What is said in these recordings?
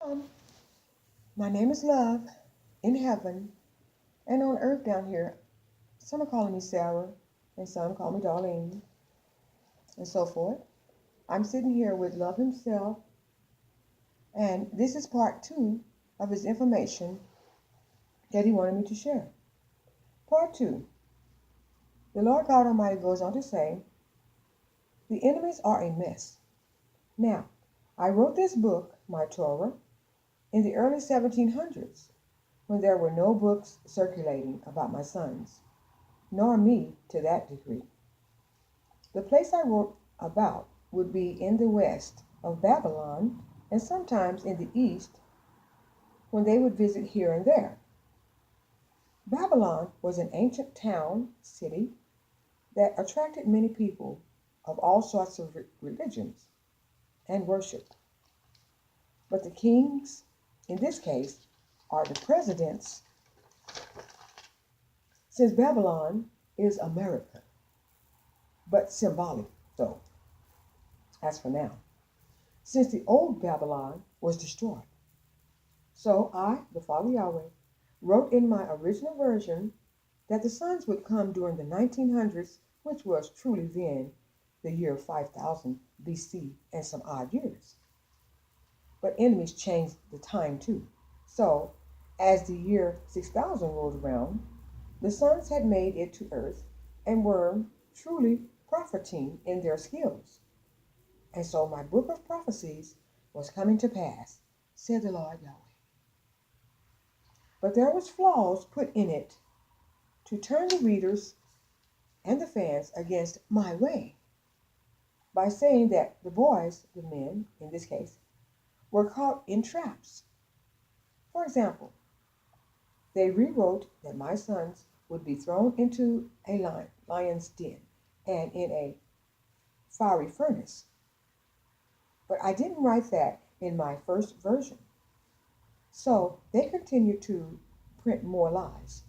Um, my name is Love in heaven and on earth down here. Some are calling me Sarah and some call me Darlene and so forth. I'm sitting here with Love himself, and this is part two of his information that he wanted me to share. Part two, the Lord God Almighty goes on to say, the enemies are a mess. Now, I wrote this book, my Torah, in the early 1700s when there were no books circulating about my sons, nor me to that degree. The place I wrote about would be in the west of Babylon and sometimes in the east when they would visit here and there. Babylon was an ancient town, city, that attracted many people of all sorts of religions and worship. But the kings, in this case, are the presidents, since Babylon is America, but symbolic, though, as for now, since the old Babylon was destroyed. So I, the Father Yahweh, wrote in my original version that the sons would come during the 1900s, which was truly then the year 5000 BC and some odd years. But enemies changed the time too. So, as the year 6000 rolled around, the sons had made it to earth and were truly profiting in their skills. And so my book of prophecies was coming to pass, said the Lord Yahweh. But there was flaws put in it to turn the readers and the fans against my way by saying that the boys, the men in this case, were caught in traps. For example, they rewrote that my sons would be thrown into a lion's den and in a fiery furnace. But I didn't write that in my first version. So they continued to print more lies.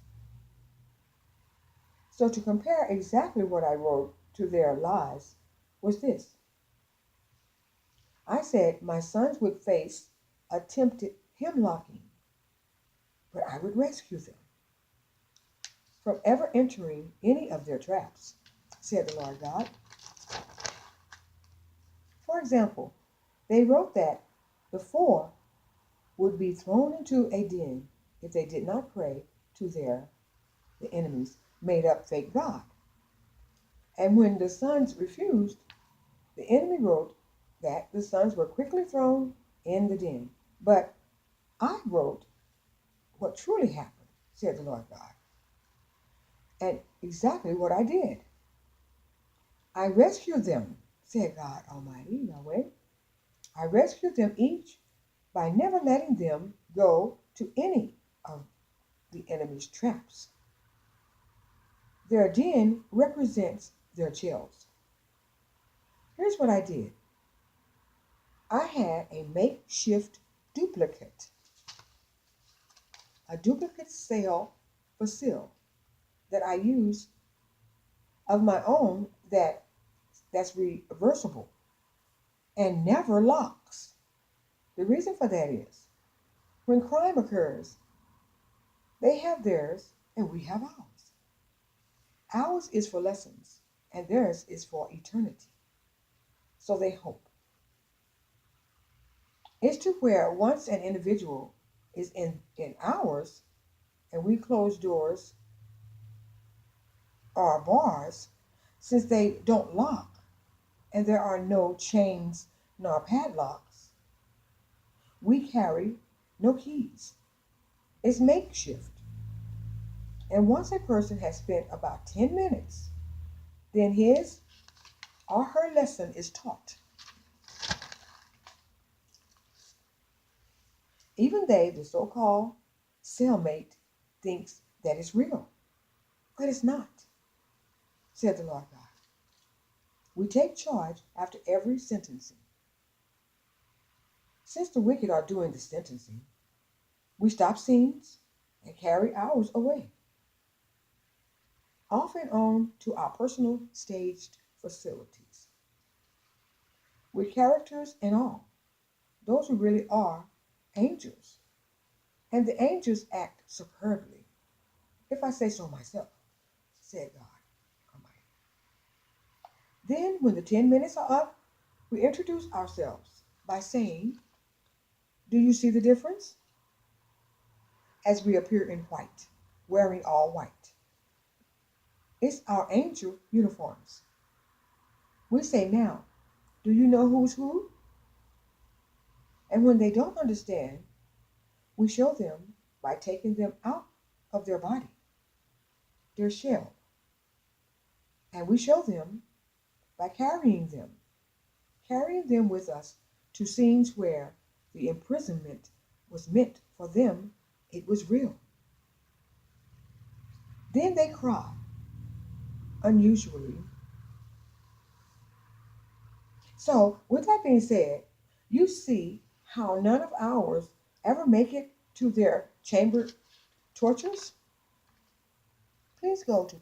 So to compare exactly what I wrote to their lies was this. I said my sons would face attempted hemlocking, but I would rescue them from ever entering any of their traps, said the Lord God. For example, they wrote that the four would be thrown into a den if they did not pray to the enemy's made up fake God. And when the sons refused, the enemy wrote that the sons were quickly thrown in the den. But I wrote what truly happened, said the Lord God, and exactly what I did. I rescued them, said God Almighty, Yahweh. I rescued them each by never letting them go to any of the enemy's traps. Their den represents their jails. Here's what I did. I had a makeshift duplicate, a duplicate cell facile that I use of my own that's reversible and never locks. The reason for that is when crime occurs, they have theirs and we have ours. Ours is for lessons and theirs is for eternity. So they hope. It's to where once an individual is in ours and we close doors or bars, since they don't lock and there are no chains nor padlocks, we carry no keys. It's makeshift. And once a person has spent about 10 minutes, then his or her lesson is taught. Even they, the so-called cellmate, thinks that it's real, but it's not, said the Lord God. We take charge after every sentencing. Since the wicked are doing the sentencing, we stop scenes and carry ours away, off and on to our personal staged facilities, with characters and all, those who really are angels, and the angels act superbly, if I say so myself, said God Almighty. Then, when the 10 minutes are up, we introduce ourselves by saying, "Do you see the difference?" As we appear in white, wearing all white. It's our angel uniforms. We say now, "Do you know who's who?" And when they don't understand, we show them by taking them out of their body, their shell. And we show them by carrying them with us to scenes where the imprisonment was meant for them, it was real. Then they cry, unusually. So, with that being said, you see how none of ours ever make it to their chamber tortures? Please go to